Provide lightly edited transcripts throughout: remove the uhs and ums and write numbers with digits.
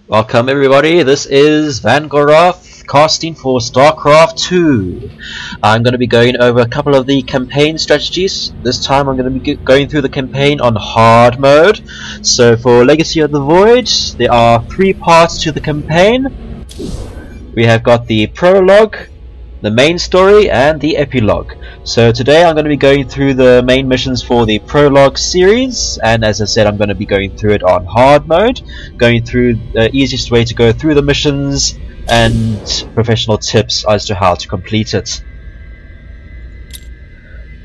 Welcome everybody, this is Vangaroth casting for StarCraft 2. I'm going to be going over a couple of the campaign strategies. This time I'm going to be going through the campaign on hard mode. So for Legacy of the Void, there are 3 parts to the campaign. We have got the prologue, the main story and the epilogue. So today I'm going to be going through the main missions for the prologue series, and as I said, I'm going to be going through it on hard mode, going through the easiest way to go through the missions and professional tips as to how to complete it.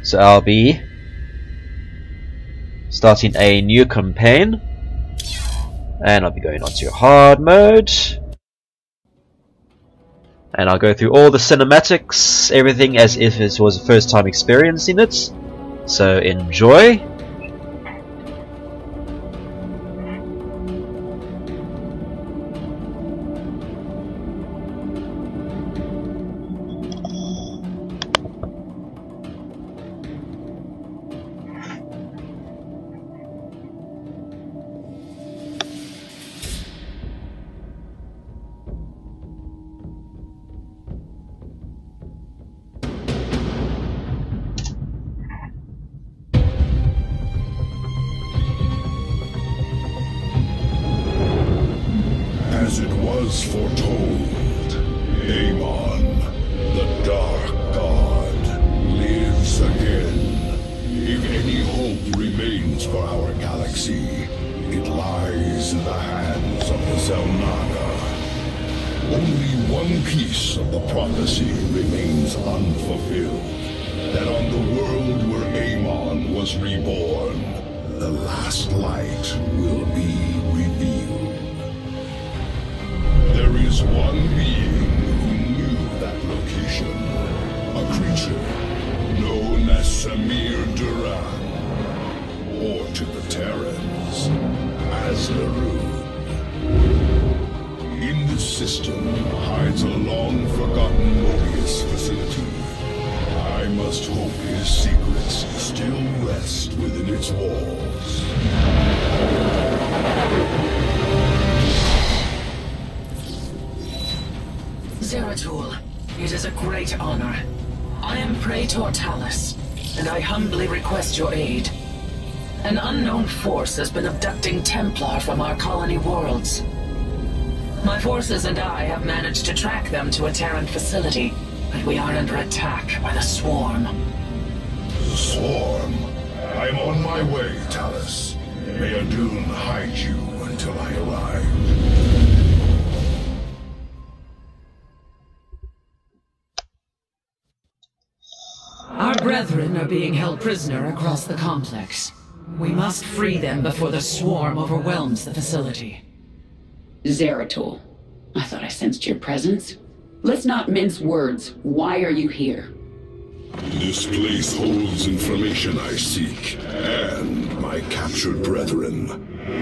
So I'll be starting a new campaign and I'll be going on to hard mode. And I'll go through all the cinematics, everything as if it was the first time experiencing it. So enjoy. As it was foretold, Amon, the Dark God, lives again. If any hope remains for our galaxy, it lies in the hands of the Zelnaga. Only one piece of the prophecy remains unfulfilled, that on the world where Amon was reborn, the last light will be revealed. There is one being who knew that location, a creature known as Samir Duran, or to the Terrans, as Larun. In this system hides a long-forgotten Mobius facility. I must hope his secrets still rest within its walls. Zeratul, it is a great honor. I am Praetor Talus, and I humbly request your aid. An unknown force has been abducting Templar from our colony worlds. My forces and I have managed to track them to a Terran facility, but we are under attack by the Swarm. The Swarm? I'm on my way, Talus. May Adun hide you until I arrive. Our brethren are being held prisoner across the complex. We must free them before the Swarm overwhelms the facility. Zeratul, I thought I sensed your presence. Let's not mince words. Why are you here? This place holds information I seek, and my captured brethren.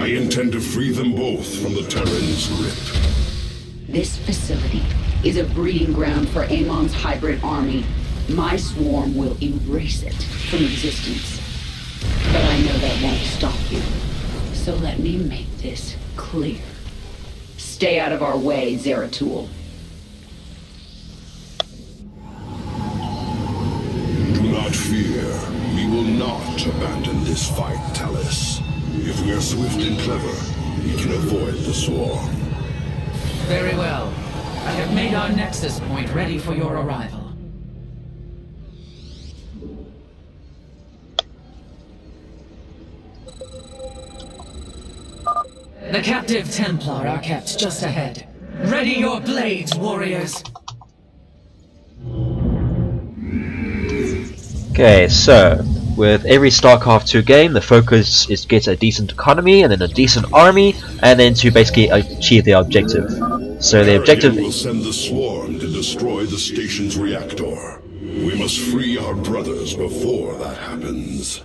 I intend to free them both from the Terran's grip. This facility is a breeding ground for Amon's hybrid army. My Swarm will erase it from existence. But I know that won't stop you. So let me make this clear. Stay out of our way, Zeratul. Do not fear. We will not abandon this fight, Talus. If we are swift and clever, we can avoid the Swarm. Very well. I have made our Nexus point ready for your arrival. The captive Templar are kept just ahead. Ready your blades, warriors! Okay, so with every StarCraft 2 game, the focus is to get a decent economy and then a decent army, and then to basically achieve the objective. So the objective will send the Swarm to destroy the station's reactor. We must free our brothers before that happens.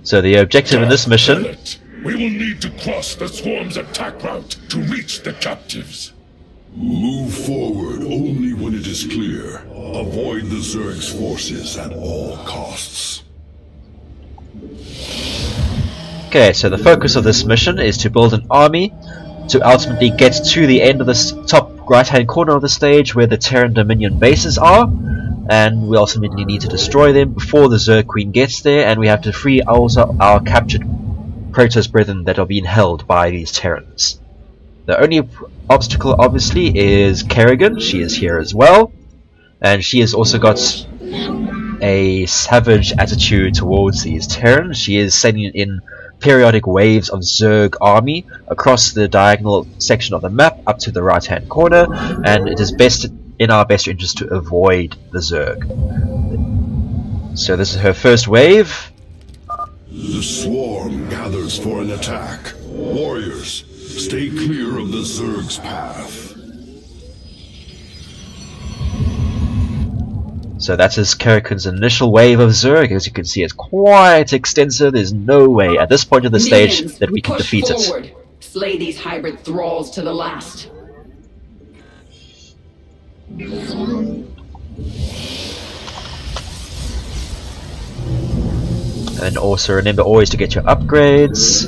So the objective in this mission, we will need to cross the Swarm's attack route to reach the captives. Move forward only when it is clear. Avoid the Zerg's forces at all costs. Okay, so the focus of this mission is to build an army to ultimately get to the end of the top right hand corner of the stage where the Terran Dominion bases are, and we ultimately need to destroy them before the Zerg Queen gets there, and we have to free also our captured Protoss brethren that are being held by these Terrans. The only obstacle obviously is Kerrigan. She is here as well, and she has also got a savage attitude towards these Terrans. She is sending in periodic waves of Zerg army across the diagonal section of the map up to the right hand corner, and it is best in our best interest to avoid the Zerg. So this is her first wave. The swarm gathers for an attack. Warriors, stay clear of the Zerg's path. So that is Kerrigan's initial wave of Zerg. As you can see, it's quite extensive. There's no way at this point of the stage that we can defeat forward. it. Slay these hybrid thralls to the last. And also remember always to get your upgrades.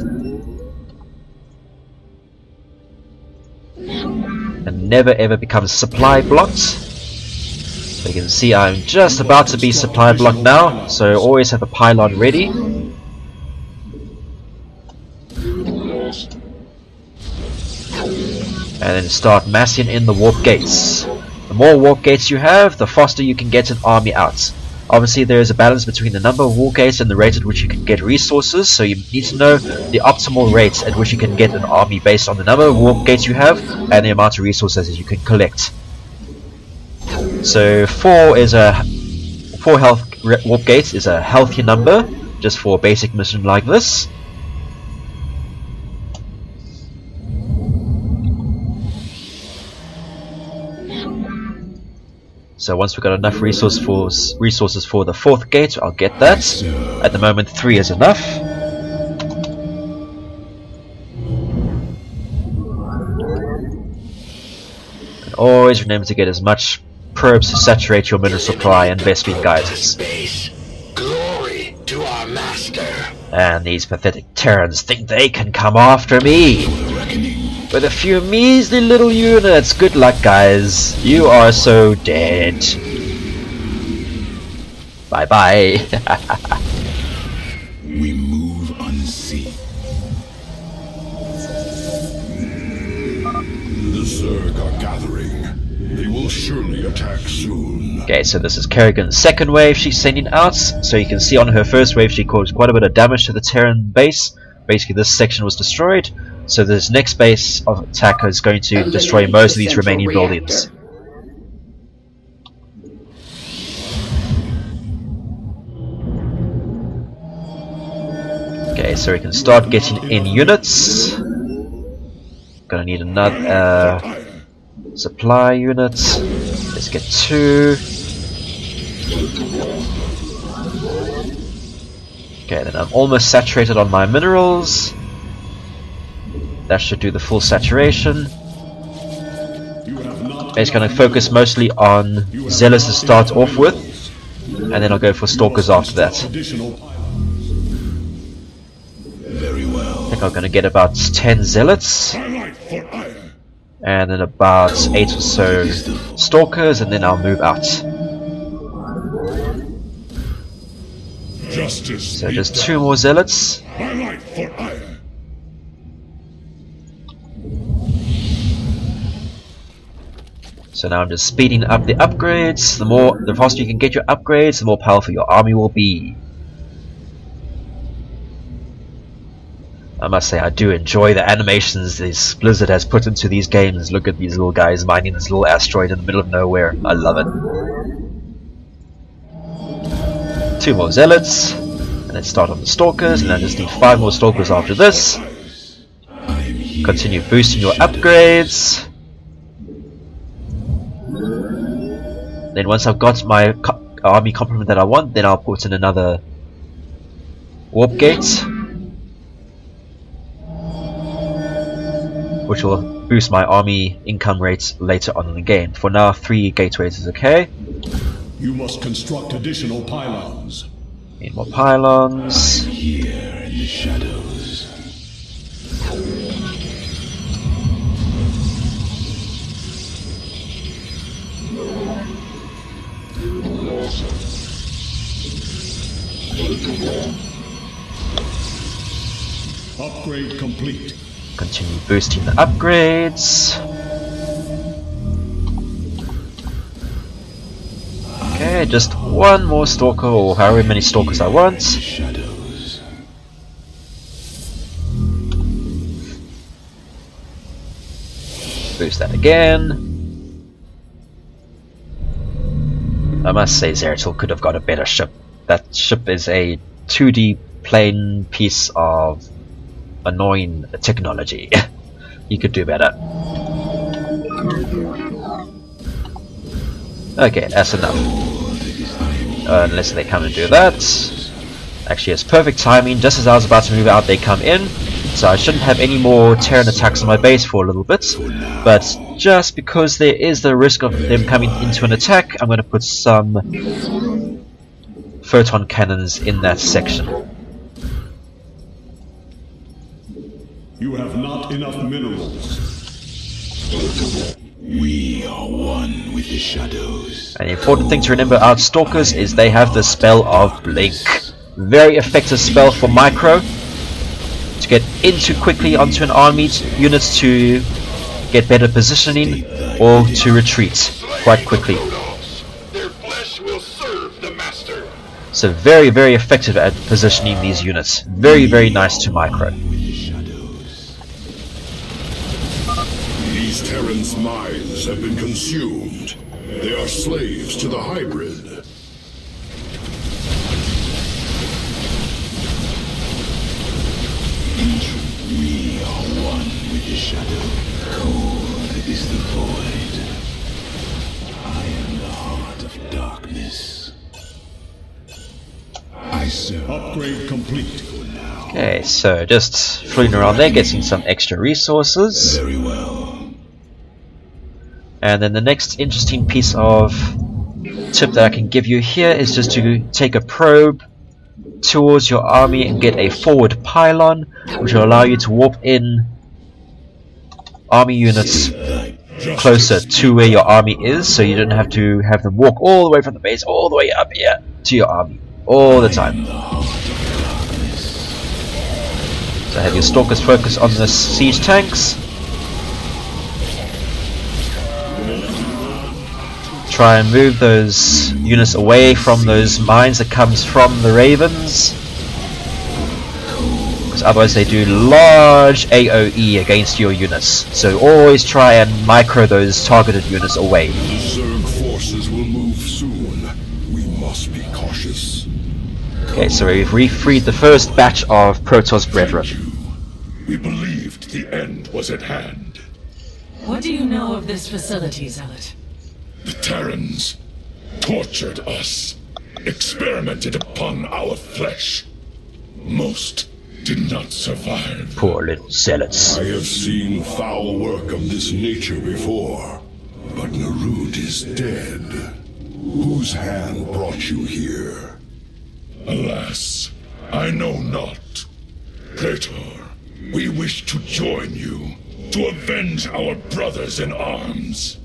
And never ever become supply blocked. So you can see I'm just about to be supply blocked now, so always have a pylon ready. And then start massing in the warp gates. The more warp gates you have, the faster you can get an army out. Obviously there is a balance between the number of warp gates and the rate at which you can get resources, so you need to know the optimal rate at which you can get an army based on the number of warp gates you have and the amount of resources that you can collect. So 4 health warp gates is a healthy number just for a basic mission like this. So once we've got enough resources for the 4th gate, I'll get that. At the moment 3 is enough. And always remember to get as much probes to saturate your mineral supply and Vespene geysers. Glory to our master. And these pathetic Terrans think they can come after me with a few measly little units. Good luck, guys. You are so dead. Bye bye. We move unseen. The Zerg are gathering. They will surely attack soon. Okay, so this is Kerrigan's second wave she's sending out. So you can see on her first wave she caused quite a bit of damage to the Terran base. Basically this section was destroyed. So this next base of attack is going to destroy most of these remaining buildings. Okay, so we can start getting in units. Gonna need another supply unit. Let's get 2. Okay, then I'm almost saturated on my minerals. That should do the full saturation. It's going to focus mostly on Zealots to start off with, and then I'll go for Stalkers after that. Very well. I think I'm going to get about 10 Zealots, and then about 8 or so Stalkers, and then I'll move out. So just 2 more Zealots. So now I'm just speeding up the upgrades. The faster you can get your upgrades, the more powerful your army will be. I must say I do enjoy the animations this Blizzard has put into these games. Look at these little guys mining this little asteroid in the middle of nowhere. I love it. 2 more Zealots, and then start on the Stalkers, and I just need 5 more Stalkers after this. Continue boosting your upgrades. Then once I've got my army complement that I want, then I'll put in another warp gate, which will boost my army income rates later on in the game. For now, 3 gateways is okay. You must construct additional pylons. Need more pylons. Here in the shadows. complete. Continue boosting the upgrades. Okay, just one more stalker, or however many stalkers I want. Shadows. Boost that again. I must say Zeratul could have got a better ship. That ship is a 2D plain piece of annoying technology. You could do better. Okay, that's enough. Unless they come and do that. Actually, it's perfect timing. Just as I was about to move out, they come in. So I shouldn't have any more Terran attacks on my base for a little bit. But just because there is the risk of them coming into an attack, I'm going to put some photon cannons in that section. You have not enough minerals. We are one with the shadows. And the important thing to remember about Stalkers is they have the spell of Blink. Very effective spell for micro. To get into quickly onto an army unit to get better positioning or to retreat quite quickly. Their flesh will serve the master. So very, very effective at positioning these units. Very, very nice to micro. These Terrans' minds have been consumed. They are slaves to the hybrid. We are one with the shadow. Cold is the void. I am the heart of darkness. I serve. Upgrade complete. Okay, so just floating around there, getting some extra resources. Very well. And then the next interesting piece of tip that I can give you here is just to take a probe towards your army and get a forward pylon, which will allow you to warp in army units closer to where your army is, so you don't have to have them walk all the way from the base all the way up here to your army all the time. So have your stalkers focus on the siege tanks. Try and move those units away from those mines that comes from the Ravens, because otherwise they do large AoE against your units. So always try and micro those targeted units away. The Zerg forces will move soon. We must be cautious. Okay, so we've refreed the first batch of Protoss Brethren. We believed the end was at hand. What do you know of this facility, Zealot? The Terrans tortured us, experimented upon our flesh. Most did not survive. Poor little zealots. I have seen foul work of this nature before, but Narud is dead. Whose hand brought you here? Alas, I know not. Praetor, we wish to join you, to avenge our brothers in arms.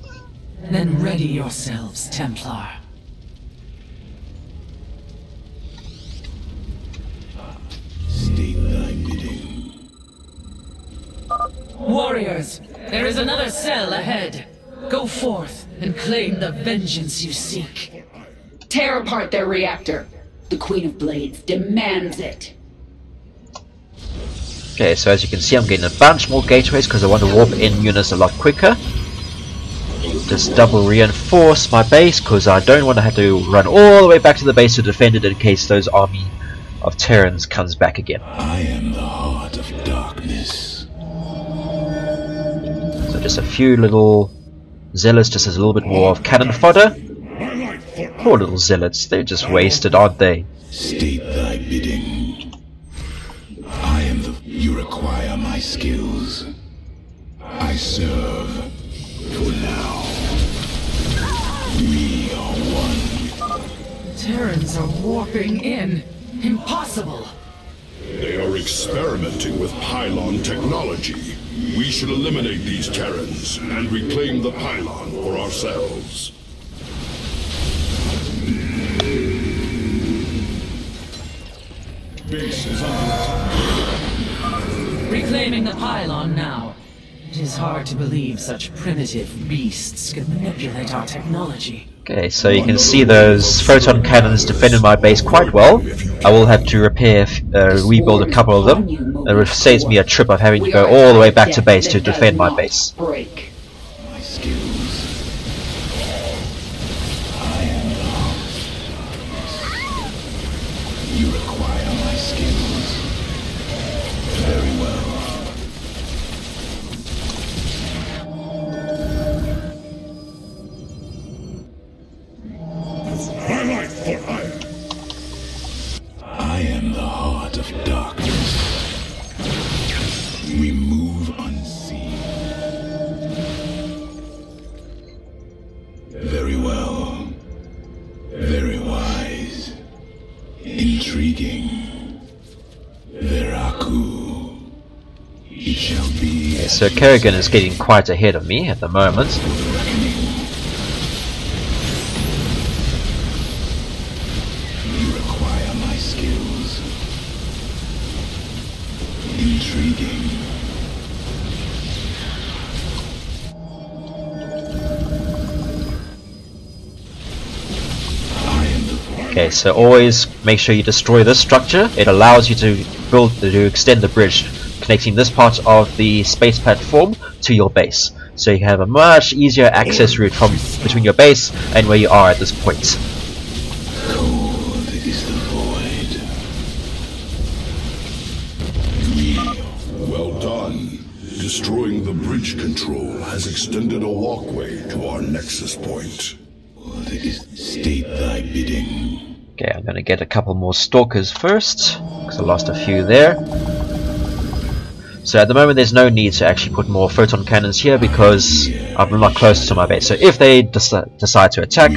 Then ready yourselves, Templar. State thy bidding. Warriors, there is another cell ahead. Go forth and claim the vengeance you seek. Tear apart their reactor. The Queen of Blades demands it. Okay, so as you can see, I'm getting a bunch more gateways because I want to warp in units a lot quicker. Just double reinforce my base because I don't want to have to run all the way back to the base to defend it in case those army of Terrans comes back again. I am the heart of darkness. So just a few little zealots, just as a little bit more of cannon fodder. Poor little zealots, they're just wasted, aren't they? State thy bidding. I am the... You require my skills. I serve. For now. We are one. Terrans are warping in. Impossible. They are experimenting with pylon technology. We should eliminate these Terrans and reclaim the pylon for ourselves. Base is under attack. reclaiming the pylon now. It is hard to believe such primitive beasts could manipulate our technology. Okay, so you can see those photon cannons defended my base quite well. I will have to rebuild a couple of them. It saves me a trip of having to go all the way back to base to defend my base. Break. My skills. I am the darkness. You require my skills. Very well. Highlight for hire. I am the heart of darkness. We move unseen. Very well. Very wise. Intriguing. Veraku. It shall be. So Kerrigan is getting quite ahead of me at the moment. You require my skills. Intriguing. Okay, so always make sure you destroy this structure. It allows you to extend the bridge connecting this part of the space platform to your base. So you have a much easier access route from between your base and where you are at this point. Cold is the void. Well done. Destroying the bridge control has extended a walkway to our nexus point. State thy bidding. Okay, I'm gonna get a couple more stalkers first, because I lost a few there. So at the moment there's no need to actually put more photon cannons here because I'm not close to my base. So if they decide to attack,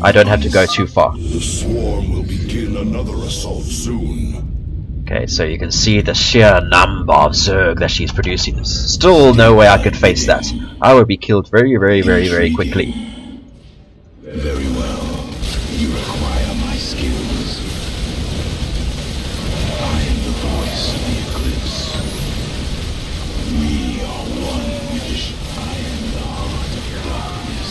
I don't have to go too far. The swarm will begin another assault soon. Okay, so you can see the sheer number of Zerg that she's producing. There's still no way I could face that. I would be killed very, very, very, very quickly. Very well. You require my skills. I am the voice of the eclipse. We are one with the I am the heart of darkness.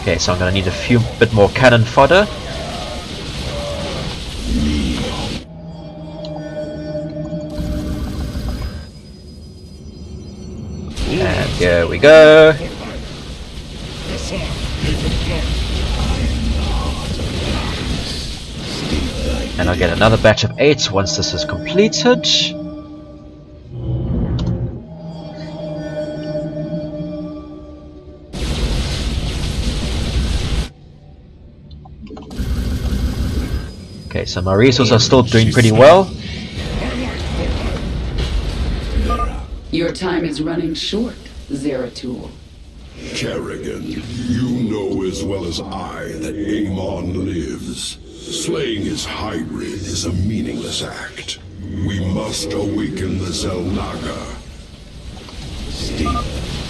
Okay, so I'm gonna need a bit more cannon fodder. And here we go. And I'll get another batch of 8 once this is completed. Okay, so my resources are still doing pretty well. Your time is running short, Zeratul. Kerrigan, you know as well as I that Amon lives. Slaying his hybrid is a meaningless act. We must awaken the Zelnaga.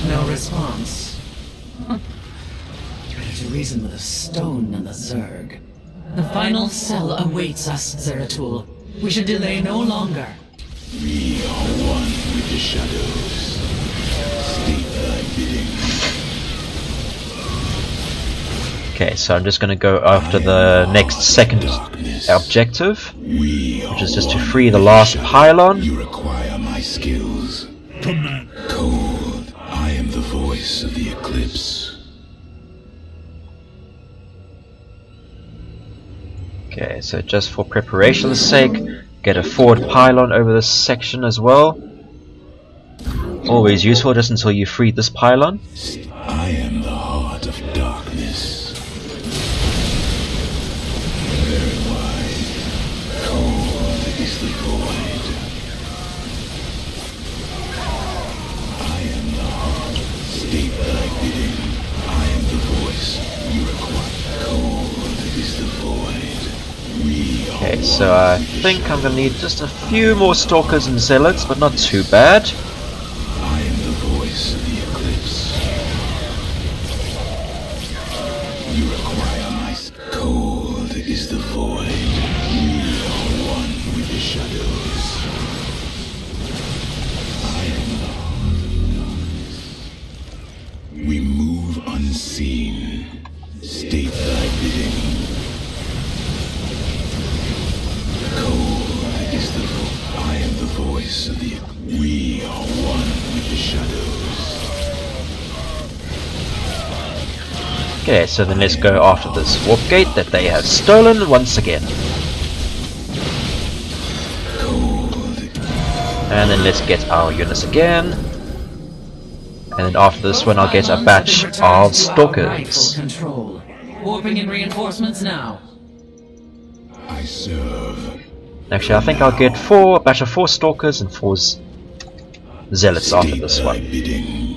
No response. Better to reason with a stone than the Zerg. The final cell awaits us, Zeratul. We should delay no longer. We are one with the shadows. State thy bidding. Okay, so I'm just going to go after the next second objective, which is just to free the last pylon. You require my skills. Command. Cold. I am the voice of the eclipse. Okay, so just for preparation's sake, get a forward pylon over this section as well. Always useful just until you free this pylon. I am the heart of darkness. Very wise. Cold is the void. I am the heart. State thy bidding. I am the voice you require. Cold is the void. Okay, so I think I'm gonna need just a few more stalkers and zealots, but not too bad. I am the voice of the eclipse. You require my cold is the void. We are one with the shadows. I am Okay, so then let's go after this warp gate that they have stolen once again. And then let's get our units again. And then after this one I'll get a batch of stalkers. Warping in reinforcements now. I serve. Actually, I think I'll get a batch of 4 stalkers and 4 zealots after this one. Bidding.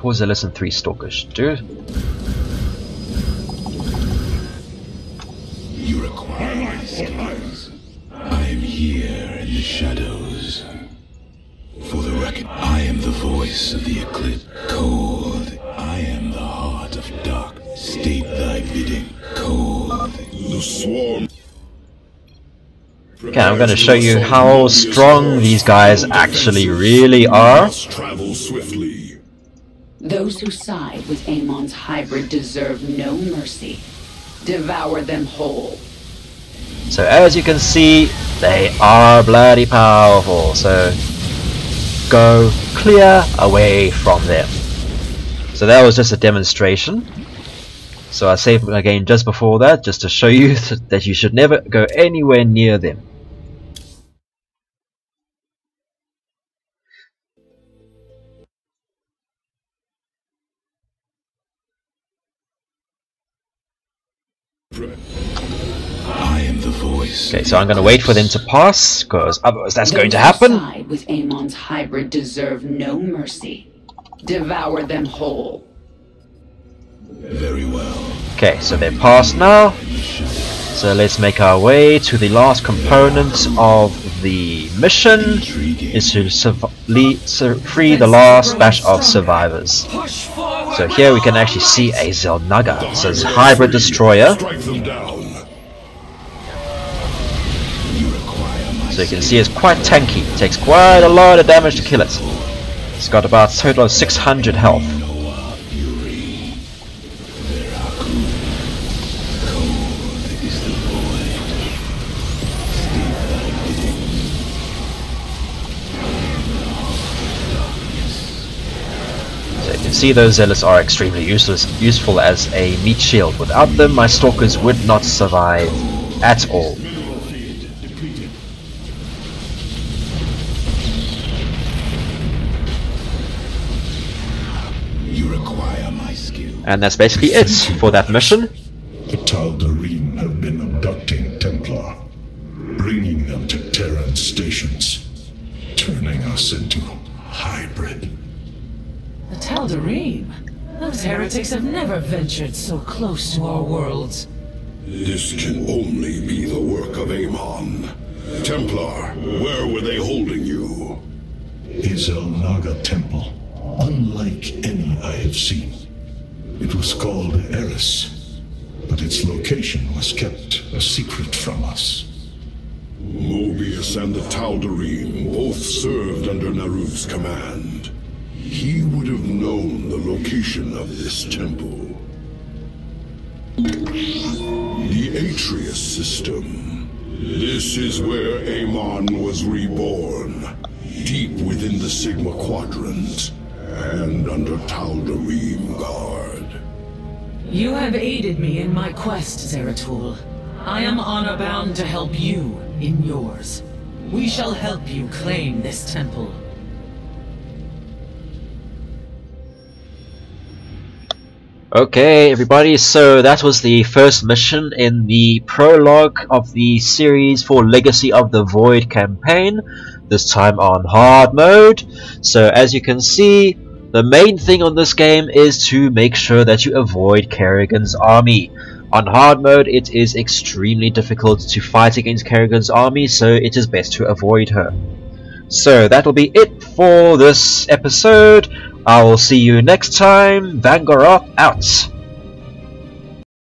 4 zealots and 3 stalkers should do. You require my skills. I am here in the shadows. For the record, I am the voice of the eclipse. Cold, I am the heart of dark. State thy bidding. Cold. The swarm. Okay, I'm going to show you how strong these guys actually really are. Travel swiftly. Those who side with Amon's hybrid deserve no mercy. Devour them whole. So as you can see, they are bloody powerful, so go clear away from them. So that was just a demonstration. So I saved my game just before that, just to show you that you should never go anywhere near them. I am the voice. Okay, so I'm going to wait for them to pass, because otherwise that's going to happen. Those who side with Amon's hybrid deserve no mercy. Devour them whole. Very well. Okay, so they're passed now. So let's make our way to the last component of the mission, is to free the last batch of survivors. So here we can actually see a Xel'Naga. It says hybrid destroyer. Strike them down. So you can see it's quite tanky. It takes quite a lot of damage to kill it. It's got about a total of 600 health. See, those zealots are extremely useful as a meat shield. Without them, my stalkers would not survive at all. You require my skill. And that's basically it for that mission. The Tal'Darim have been abducting Templar, bringing them to Terran stations, turning us into hybrid. The Tal'Darim? Those heretics have never ventured so close to our worlds. This can only be the work of Amon. Templar, where were they holding you? A Xel'Naga temple, unlike any I have seen. It was called Eris, but its location was kept a secret from us. Mobius and the Tal'Darim both served under Narud's command. He would have known the location of this temple. The Atreus system. This is where Amon was reborn, deep within the Sigma Quadrant, and under Tal'Darim guard. You have aided me in my quest, Zeratul. I am honor-bound to help you in yours. We shall help you claim this temple. Okay, everybody, so that was the first mission in the prologue of the series for Legacy of the Void campaign, this time on hard mode. So as you can see, the main thing on this game is to make sure that you avoid Kerrigan's army. On hard mode, it is extremely difficult to fight against Kerrigan's army, so it is best to avoid her. So that'll be it for this episode. I will see you next time. Vanguard out.